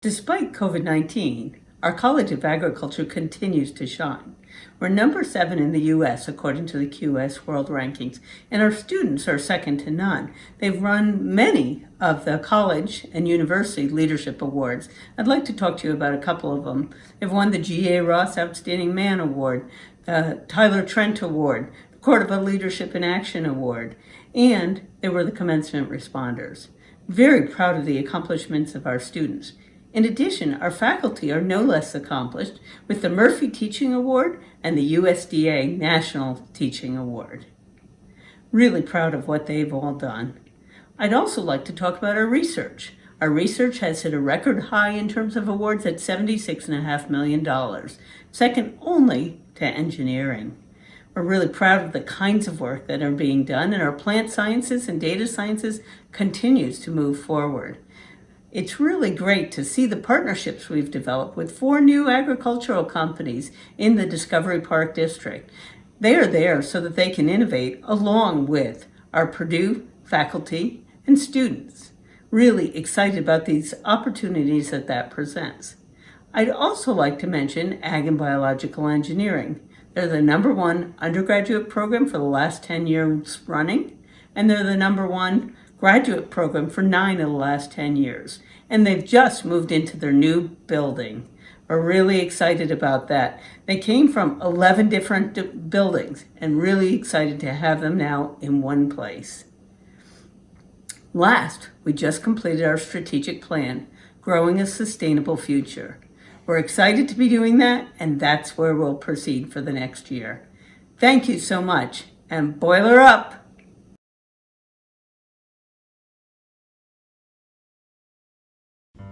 Despite COVID-19, our College of Agriculture continues to shine. We're number 7 in the U.S. according to the QS World Rankings, and our students are second to none. They've won many of the college and university leadership awards. I'd like to talk to you about a couple of them. They've won the G.A. Ross Outstanding Man Award, the Tyler Trent Award, the Cordova Leadership in Action Award, and they were the commencement responders. Very proud of the accomplishments of our students. In addition, our faculty are no less accomplished with the Murphy Teaching Award and the USDA National Teaching Award. Really proud of what they've all done. I'd also like to talk about our research. Our research has hit a record high in terms of awards at $76.5 million, second only to engineering. We're really proud of the kinds of work that are being done, and our plant sciences and data sciences continues to move forward. It's really great to see the partnerships we've developed with 4 new agricultural companies in the Discovery Park District. They are there so that they can innovate along with our Purdue faculty and students. Really excited about these opportunities that presents. I'd also like to mention Ag and Biological Engineering. They're the #1 undergraduate program for the last 10 years running, and they're the #1 graduate program for 9 of the last 10 years. And they've just moved into their new building. We're really excited about that. They came from 11 different buildings and really excited to have them now in one place. Last, we just completed our strategic plan, Growing a Sustainable Future. We're excited to be doing that, and that's where we'll proceed for the next year. Thank you so much, and boiler up!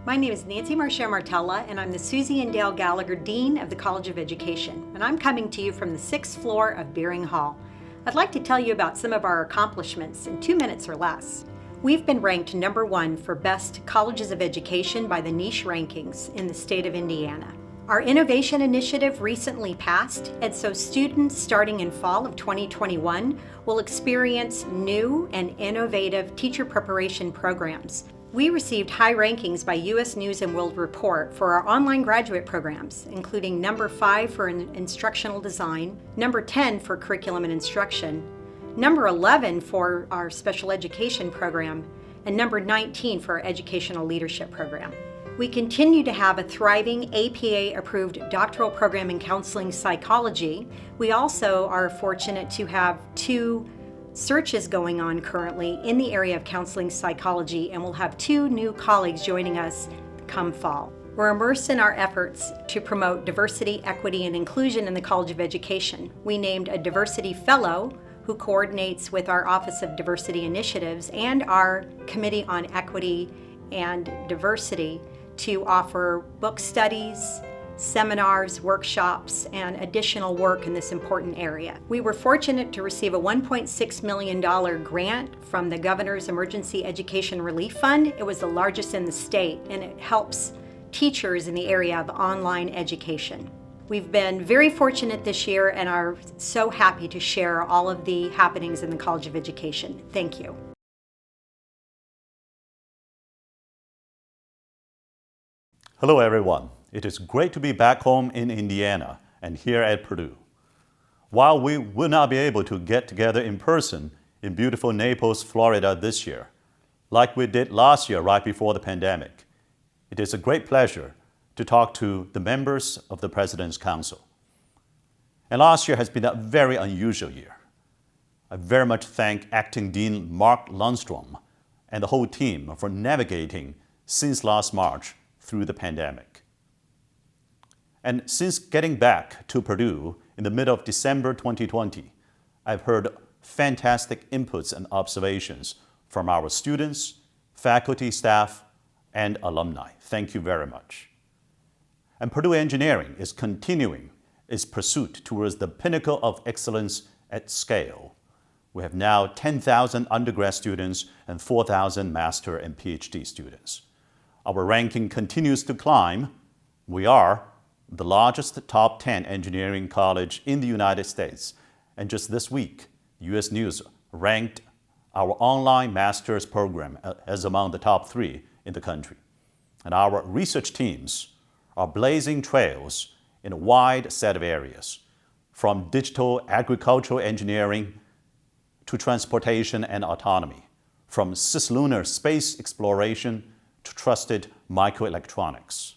My name is Nancy Marcia Martella, and I'm the Susie and Dale Gallagher Dean of the College of Education, and I'm coming to you from the 6th floor of Beering Hall. I'd like to tell you about some of our accomplishments in 2 minutes or less. We've been ranked #1 for Best Colleges of Education by the Niche Rankings in the state of Indiana. Our innovation initiative recently passed, and so students starting in fall of 2021 will experience new and innovative teacher preparation programs. We received high rankings by U.S. News & World Report for our online graduate programs, including #5 for instructional design, #10 for curriculum and instruction, #11 for our special education program, and #19 for our educational leadership program. We continue to have a thriving APA-approved doctoral program in counseling psychology. We also are fortunate to have 2 searches going on currently in the area of counseling psychology, and we'll have 2 new colleagues joining us come fall. We're immersed in our efforts to promote diversity, equity, and inclusion in the College of Education. We named a diversity fellow who coordinates with our Office of Diversity Initiatives and our Committee on Equity and Diversity to offer book studies, seminars, workshops, and additional work in this important area. We were fortunate to receive a $1.6 million grant from the Governor's Emergency Education Relief Fund. It was the largest in the state, and it helps teachers in the area of online education. We've been very fortunate this year and are so happy to share all of the happenings in the College of Education. Thank you. Hello everyone. It is great to be back home in Indiana and here at Purdue. While we will not be able to get together in person in beautiful Naples, Florida this year, like we did last year right before the pandemic, it is a great pleasure to talk to the members of the President's Council. And last year has been a very unusual year. I very much thank Acting Dean Mark Lundstrom and the whole team for navigating since last March through the pandemic. And since getting back to Purdue in the middle of December 2020, I've heard fantastic inputs and observations from our students, faculty, staff, and alumni. Thank you very much. And Purdue Engineering is continuing its pursuit towards the pinnacle of excellence at scale. We have now 10,000 undergrad students and 4,000 master and PhD students. Our ranking continues to climb. We are the largest top 10 engineering college in the United States. And just this week, U.S. News ranked our online master's program as among the top 3 in the country. and our research teams are blazing trails in a wide set of areas, from digital agricultural engineering to transportation and autonomy, from cislunar space exploration to trusted microelectronics.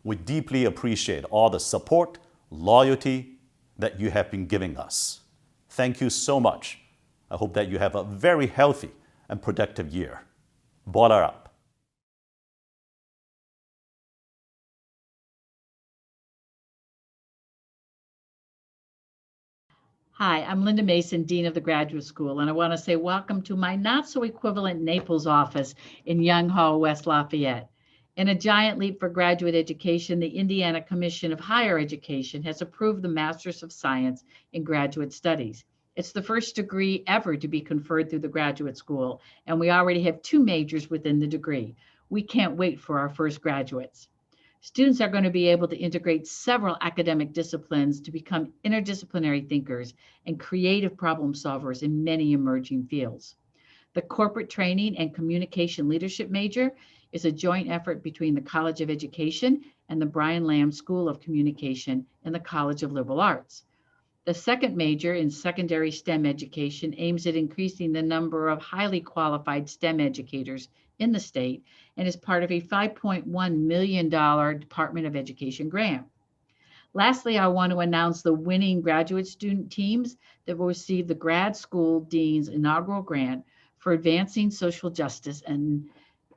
We deeply appreciate all the support, loyalty that you have been giving us. Thank you so much. I hope that you have a very healthy and productive year. Boiler up. Hi, I'm Linda Mason, Dean of the Graduate School, and I want to say welcome to my not-so-equivalent Naples office in Young Hall, West Lafayette. In a giant leap for graduate education, the Indiana Commission of Higher Education has approved the Master's of Science in Graduate Studies. It's the first degree ever to be conferred through the graduate school, and we already have 2 majors within the degree. We can't wait for our first graduates. Students are going to be able to integrate several academic disciplines to become interdisciplinary thinkers and creative problem solvers in many emerging fields. The Corporate Training and Communication Leadership major is a joint effort between the College of Education and the Brian Lamb School of Communication and the College of Liberal Arts. The second major in secondary STEM education aims at increasing the number of highly qualified STEM educators in the state and is part of a $5.1 million Department of Education grant. Lastly, I want to announce the winning graduate student teams that will receive the Grad School Dean's inaugural grant for advancing social justice and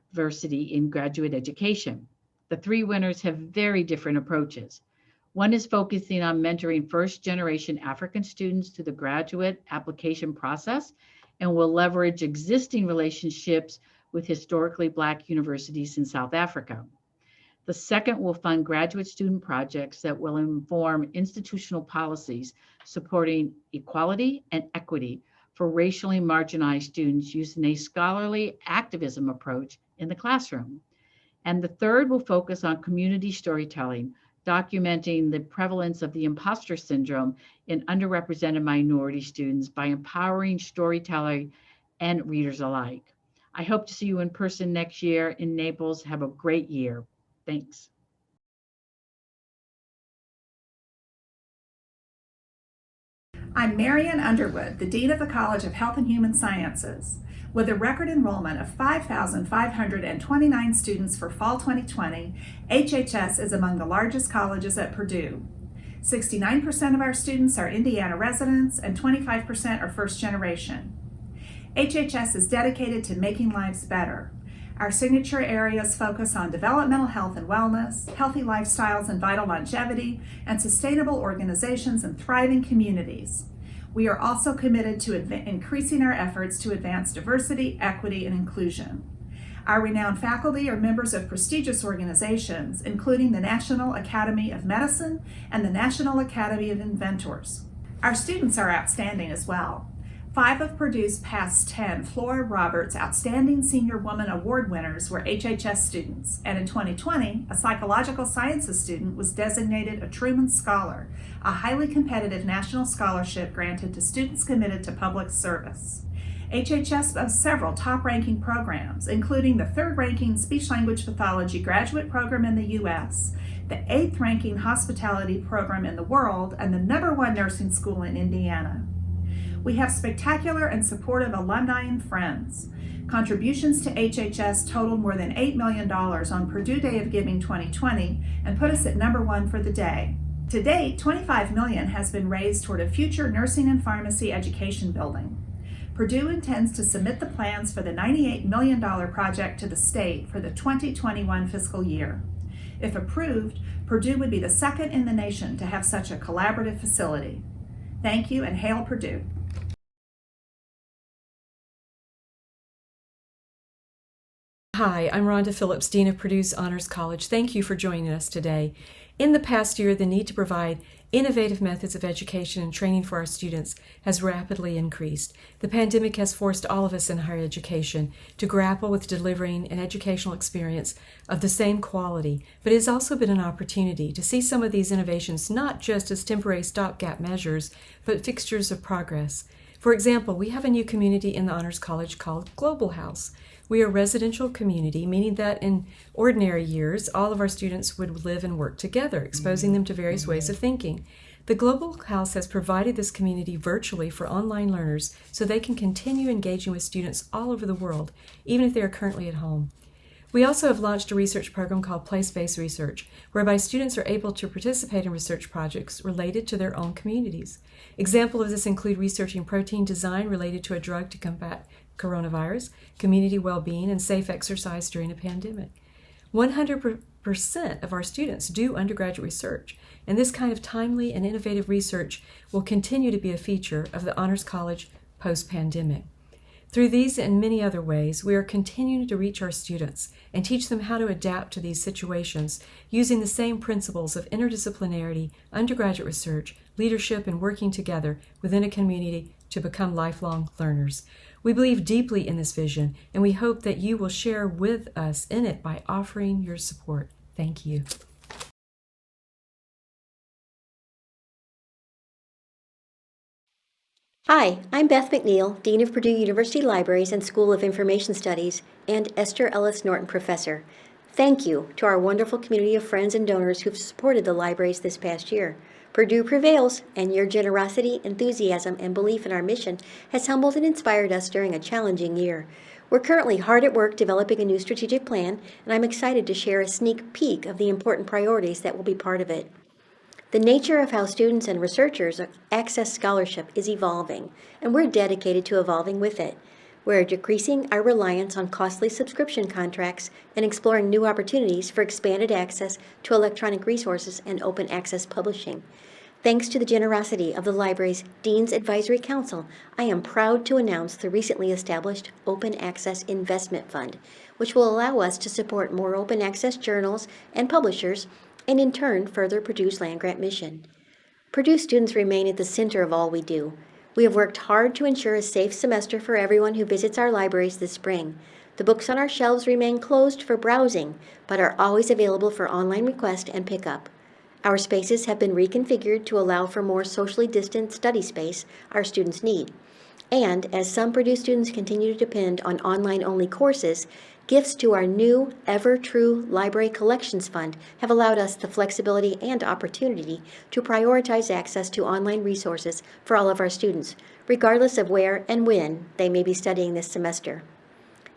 diversity in graduate education. The 3 winners have very different approaches. One is focusing on mentoring first-generation African students to the graduate application process and will leverage existing relationships with historically Black universities in South Africa. The second will fund graduate student projects that will inform institutional policies supporting equality and equity for racially marginalized students using a scholarly activism approach in the classroom. And the third will focus on community storytelling, documenting the prevalence of the imposter syndrome in underrepresented minority students by empowering storytelling and readers alike. I hope to see you in person next year in Naples. Have a great year. Thanks. I'm Marian Underwood, the Dean of the College of Health and Human Sciences. With a record enrollment of 5,529 students for fall 2020, HHS is among the largest colleges at Purdue. 69% of our students are Indiana residents and 25% are first generation. HHS is dedicated to making lives better. Our signature areas focus on developmental health and wellness, healthy lifestyles and vital longevity, and sustainable organizations and thriving communities. We are also committed to increasing our efforts to advance diversity, equity, and inclusion. Our renowned faculty are members of prestigious organizations, including the National Academy of Medicine and the National Academy of Inventors. Our students are outstanding as well. 5 of Purdue's past 10 Flora Roberts Outstanding Senior Woman Award winners were HHS students, and in 2020, a psychological sciences student was designated a Truman Scholar, a highly competitive national scholarship granted to students committed to public service. HHS boasts several top-ranking programs, including the 3rd-ranking speech-language pathology graduate program in the U.S., the 8th-ranking hospitality program in the world, and the #1 nursing school in Indiana. We have spectacular and supportive alumni and friends. Contributions to HHS totaled more than $8 million on Purdue Day of Giving 2020 and put us at #1 for the day. To date, $25 million has been raised toward a future nursing and pharmacy education building. Purdue intends to submit the plans for the $98 million project to the state for the 2021 fiscal year. If approved, Purdue would be the 2nd in the nation to have such a collaborative facility. Thank you, and hail Purdue. Hi, I'm Rhonda Phillips, Dean of Purdue's Honors College. Thank you for joining us today. In the past year, the need to provide innovative methods of education and training for our students has rapidly increased. The pandemic has forced all of us in higher education to grapple with delivering an educational experience of the same quality, but it has also been an opportunity to see some of these innovations not just as temporary stopgap measures, but fixtures of progress. For example, we have a new community in the Honors College called Global House, We are a residential community, meaning that in ordinary years, all of our students would live and work together, exposing them to various ways of thinking. The Global House has provided this community virtually for online learners so they can continue engaging with students all over the world, even if they are currently at home. We also have launched a research program called Place-Based Research, whereby students are able to participate in research projects related to their own communities. Examples of this include researching protein design related to a drug to combat coronavirus, community well-being, and safe exercise during a pandemic. 100% of our students do undergraduate research, and this kind of timely and innovative research will continue to be a feature of the Honors College post-pandemic. Through these and many other ways, we are continuing to reach our students and teach them how to adapt to these situations using the same principles of interdisciplinarity, undergraduate research, leadership, and working together within a community to become lifelong learners. We believe deeply in this vision, and we hope that you will share with us in it by offering your support. Thank you. Hi, I'm Beth McNeil, Dean of Purdue University Libraries and School of Information Studies, and Esther Ellis Norton Professor. Thank you to our wonderful community of friends and donors who've supported the libraries this past year. Purdue prevails, and your generosity, enthusiasm, and belief in our mission has humbled and inspired us during a challenging year. We're currently hard at work developing a new strategic plan, and I'm excited to share a sneak peek of the important priorities that will be part of it. The nature of how students and researchers access scholarship is evolving, and we're dedicated to evolving with it. We're decreasing our reliance on costly subscription contracts and exploring new opportunities for expanded access to electronic resources and open access publishing. Thanks to the generosity of the library's Dean's Advisory Council, I am proud to announce the recently established Open Access Investment Fund, which will allow us to support more open access journals and publishers and in turn further Purdue's land-grant mission. Purdue students remain at the center of all we do. We have worked hard to ensure a safe semester for everyone who visits our libraries this spring. The books on our shelves remain closed for browsing, but are always available for online request and pickup. Our spaces have been reconfigured to allow for more socially distant study space our students need. And as some Purdue students continue to depend on online-only courses, gifts to our new Ever True Library Collections Fund have allowed us the flexibility and opportunity to prioritize access to online resources for all of our students, regardless of where and when they may be studying this semester.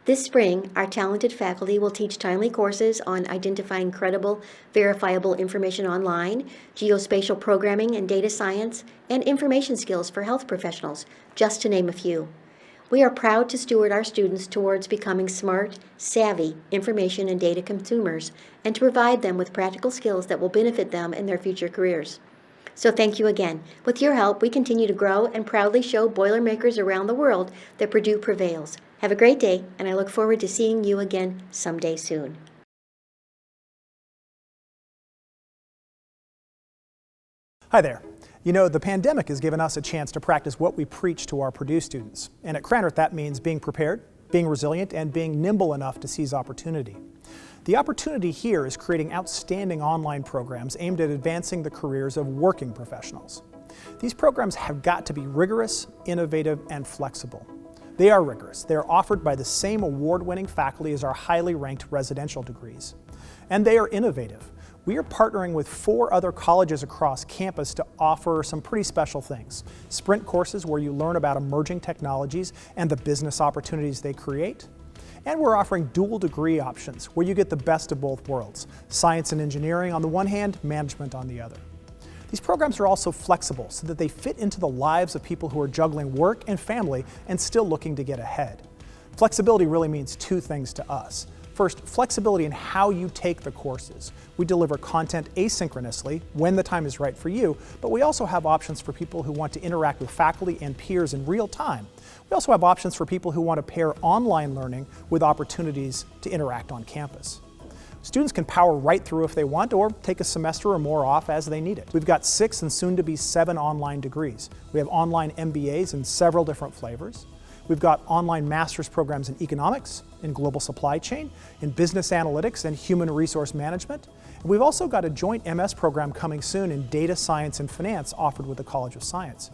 This spring, our talented faculty will teach timely courses on identifying credible, verifiable information online, geospatial programming and data science, and information skills for health professionals, just to name a few. We are proud to steward our students towards becoming smart, savvy information and data consumers, and to provide them with practical skills that will benefit them in their future careers. So thank you again. With your help, we continue to grow and proudly show Boilermakers around the world that Purdue prevails. Have a great day, and I look forward to seeing you again someday soon. Hi there. You know, the pandemic has given us a chance to practice what we preach to our Purdue students. And at Krannert, that means being prepared, being resilient, and being nimble enough to seize opportunity. The opportunity here is creating outstanding online programs aimed at advancing the careers of working professionals. These programs have got to be rigorous, innovative, and flexible. They are rigorous. They are offered by the same award-winning faculty as our highly ranked residential degrees. And they are innovative. We are partnering with 4 other colleges across campus to offer some pretty special things. Sprint courses where you learn about emerging technologies and the business opportunities they create. And we're offering dual degree options where you get the best of both worlds. Science and engineering on the one hand, management on the other. These programs are also flexible so that they fit into the lives of people who are juggling work and family and still looking to get ahead. Flexibility really means 2 things to us. First, flexibility in how you take the courses. We deliver content asynchronously when the time is right for you, but we also have options for people who want to interact with faculty and peers in real time. We also have options for people who want to pair online learning with opportunities to interact on campus. Students can power right through if they want, or take a semester or more off as they need it. We've got 6 and soon to be 7 online degrees. We have online MBAs in several different flavors. We've got online master's programs in economics, in global supply chain, in business analytics and human resource management. And we've also got a joint MS program coming soon in data science and finance offered with the College of Science.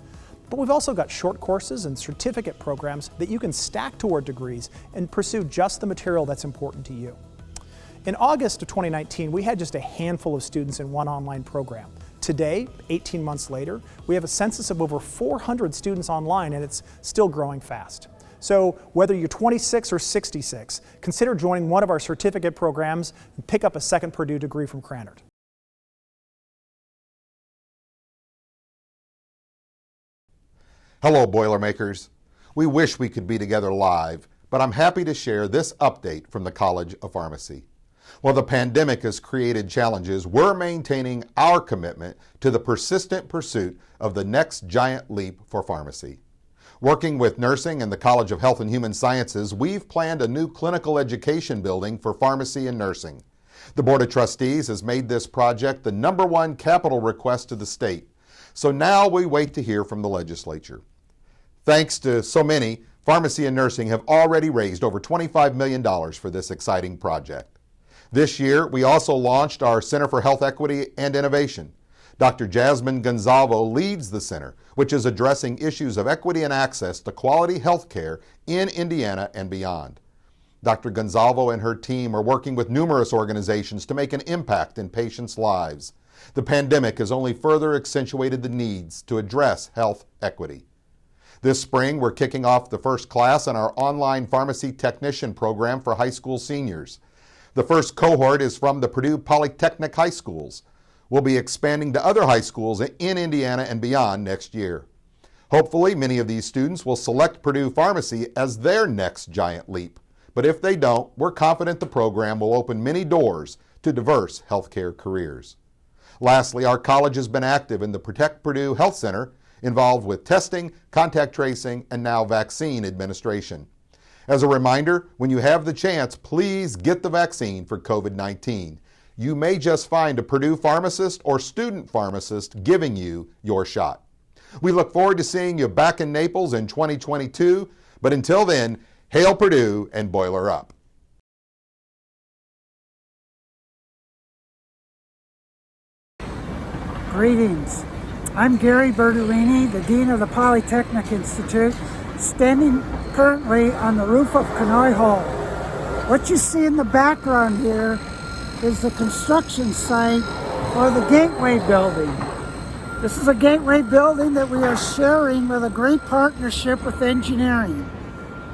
But we've also got short courses and certificate programs that you can stack toward degrees and pursue just the material that's important to you. In August of 2019, we had just a handful of students in one online program. Today, 18 months later, we have a census of over 400 students online, and it's still growing fast. So whether you're 26 or 66, consider joining one of our certificate programs and pick up a second Purdue degree from Krannert. Hello, Boilermakers. We wish we could be together live, but I'm happy to share this update from the College of Pharmacy. While the pandemic has created challenges, we're maintaining our commitment to the persistent pursuit of the next giant leap for pharmacy. Working with nursing and the College of Health and Human Sciences, we've planned a new clinical education building for pharmacy and nursing. The Board of Trustees has made this project the #1 capital request to the state. So now we wait to hear from the legislature. Thanks to so many, pharmacy and nursing have already raised over $25 million for this exciting project. This year, we also launched our Center for Health Equity and Innovation. Dr. Jasmine Gonzalvo leads the center, which is addressing issues of equity and access to quality health care in Indiana and beyond. Dr. Gonzalvo and her team are working with numerous organizations to make an impact in patients' lives. The pandemic has only further accentuated the needs to address health equity. This spring, we're kicking off the first class in our online pharmacy technician program for high school seniors. The first cohort is from the Purdue Polytechnic high schools. We'll be expanding to other high schools in Indiana and beyond next year. Hopefully, many of these students will select Purdue Pharmacy as their next giant leap. But if they don't, we're confident the program will open many doors to diverse healthcare careers. Lastly, our college has been active in the Protect Purdue Health Center, involved with testing, contact tracing, and now vaccine administration. As a reminder, when you have the chance, please get the vaccine for COVID-19. You may just find a Purdue pharmacist or student pharmacist giving you your shot. We look forward to seeing you back in Naples in 2022, but until then, hail Purdue and boiler up. Greetings. I'm Gary Bertolini, the Dean of the Polytechnic Institute, standing currently on the roof of Canoy Hall. What you see in the background here is the construction site for the Gateway Building. This is a Gateway Building that we are sharing with a great partnership with engineering.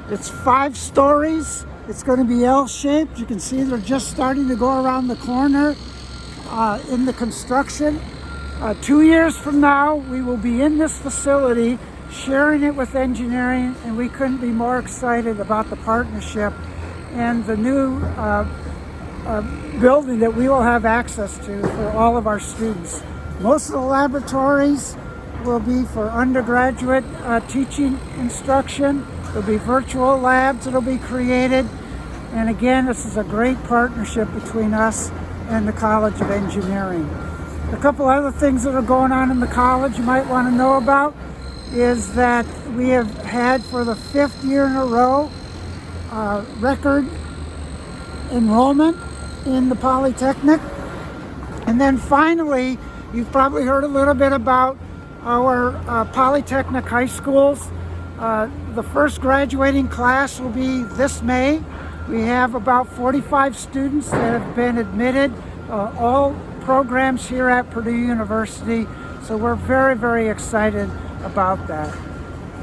It's 5 stories. It's going to be L-shaped. You can see they're just starting to go around the corner in the construction. 2 years from now, we will be in this facility sharing it with engineering, and we couldn't be more excited about the partnership and the new building that we will have access to for all of our students. Most of the laboratories will be for undergraduate teaching instruction. There'll be virtual labs that'll be created. And again, this is a great partnership between us and the College of Engineering. A couple other things that are going on in the college you might want to know about is that we have had for the 5th year in a row record enrollment in the Polytechnic. And then finally, you've probably heard a little bit about our Polytechnic high schools. The first graduating class will be this May. We have about 45 students that have been admitted, all programs here at Purdue University. So we're very, very excited about that.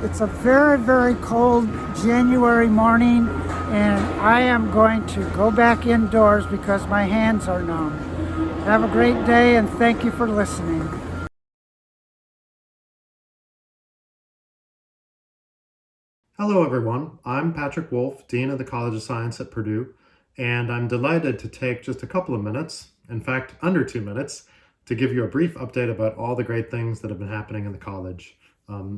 It's a very, very cold January morning, and I am going to go back indoors because my hands are numb. Have a great day, and thank you for listening. Hello everyone, I'm Patrick Wolf, Dean of the College of Science at Purdue, and I'm delighted to take just a couple of minutes, in fact under 2 minutes, to give you a brief update about all the great things that have been happening in the college.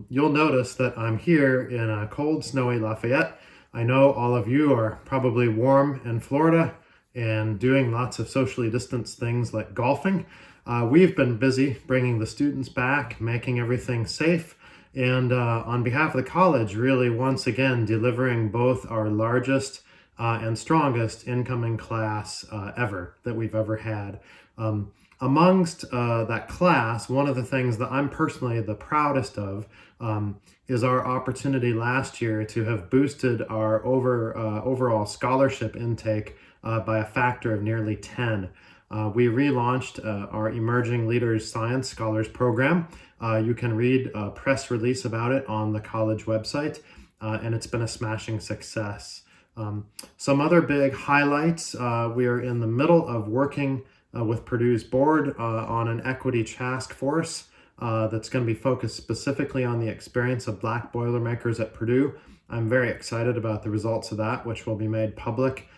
You'll notice that I'm here in a cold, snowy Lafayette. I know all of you are probably warm in Florida and doing lots of socially distanced things like golfing. We've been busy bringing the students back, making everything safe, and on behalf of the college, really once again delivering both our largest and strongest incoming class ever that we've ever had. Amongst that class, one of the things that I'm personally the proudest of is our opportunity last year to have boosted our overall scholarship intake by a factor of nearly 10. We relaunched our Emerging Leaders Science Scholars Program. You can read a press release about it on the college website, and it's been a smashing success. Some other big highlights, we are in the middle of working with Purdue's board on an equity task force that's going to be focused specifically on the experience of Black Boilermakers at Purdue. I'm very excited about the results of that, which will be made public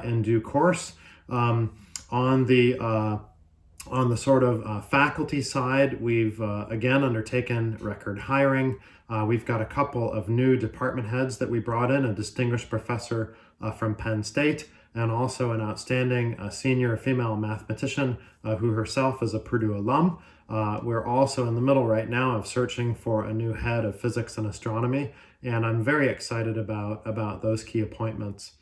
in due course. On the sort of faculty side, we've again undertaken record hiring. We've got a couple of new department heads that we brought in, a distinguished professor from Penn State, and also an outstanding senior female mathematician who herself is a Purdue alum. We're also in the middle right now of searching for a new head of physics and astronomy, and I'm very excited about those key appointments.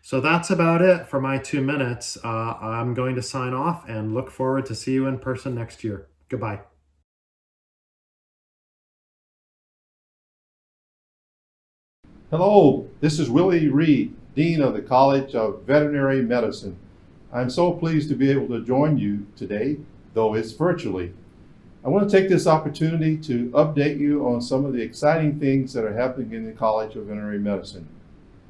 So that's about it for my 2 minutes. I'm going to sign off and look forward to see you in person next year. Goodbye. Hello, this is Willie Reed, Dean of the College of Veterinary Medicine. I'm so pleased to be able to join you today, though it's virtually. I want to take this opportunity to update you on some of the exciting things that are happening in the College of Veterinary Medicine.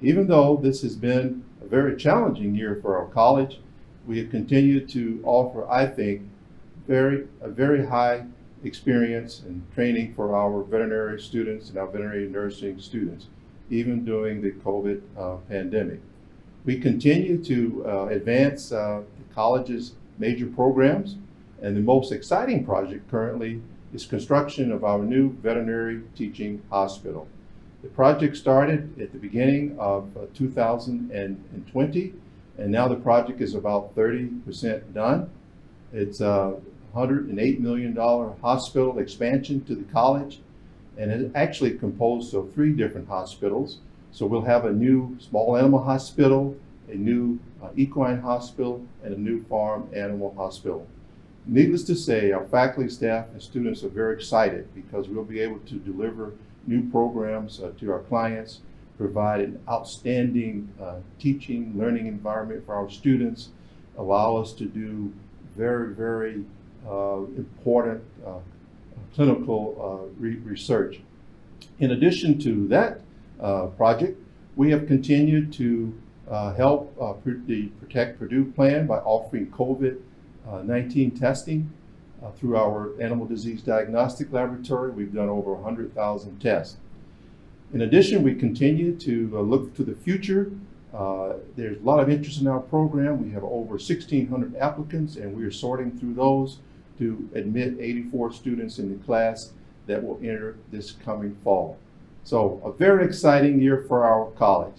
Even though this has been a very challenging year for our college, we have continued to offer, I think, a very high experience and training for our veterinary students and our veterinary nursing students, even during the COVID pandemic. We continue to advance the college's major programs, and the most exciting project currently is construction of our new veterinary teaching hospital. The project started at the beginning of 2020, and now the project is about 30% done. It's a $108 million hospital expansion to the college, and it's actually composed of 3 different hospitals. So we'll have a new small animal hospital, a new equine hospital, and a new farm animal hospital. Needless to say, our faculty, staff, and students are very excited because we'll be able to deliver new programs to our clients, provide an outstanding teaching, learning environment for our students, allow us to do very important clinical research. In addition to that project, we have continued to help the Protect Purdue plan by offering COVID-19 testing through our Animal Disease Diagnostic Laboratory. We've done over 100,000 tests. In addition, we continue to look to the future. There's a lot of interest in our program. We have over 1,600 applicants, and we are sorting through those to admit 84 students in the class that will enter this coming fall. So a very exciting year for our college.